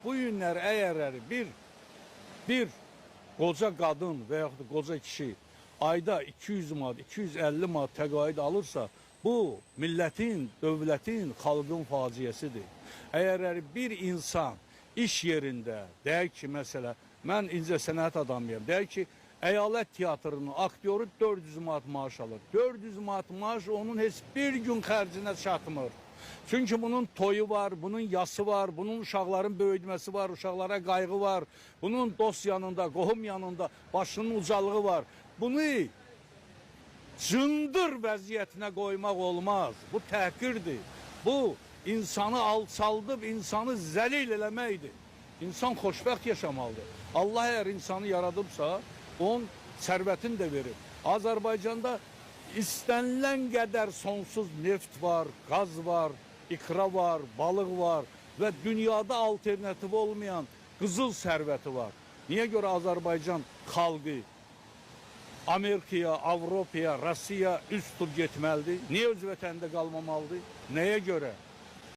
Bu günlər əgər bir qoca qadın və yaxud da qoca kişi ayda 200 manat, 250 manat təqaüd alırsa, bu millətin, dövlətin, xalqın faciəsidir. Əgər bir insan iş yerində, deyək ki, məsələ, mən incəsənət adamıyam, deyək ki, əyalət teatrının aktyoru 400 manat maaş alır. 400 manat maaş onun heç bir gün xərcinə çatmır. Çünki bunun toyu var, bunun yası var, bunun uşaqların böyütməsi var, uşaqlara qayğı var, bunun dost yanında, qohum yanında başının ucalığı var. Bunu cındır vəziyyətinə qoymaq olmaz. Bu təhqirdir. Bu, insanı alçaldıb, insanı zəlil eləməkdir. İnsan xoşbəxt yaşamalıdır. Allah əgər insanı yaradıbsa, onun sərvətini də verir. Azərbaycanda istənilən qədər sonsuz neft var, qaz var, ikra var, balıq var və dünyada alternativ olmayan qızıl sərvəti var. Niyə görə Azərbaycan xalqı Amerikaya, Avropaya, Rusiyaya üst tur getməlidir? Niyə öz vətənində qalmamalıdır? Nəyə görə?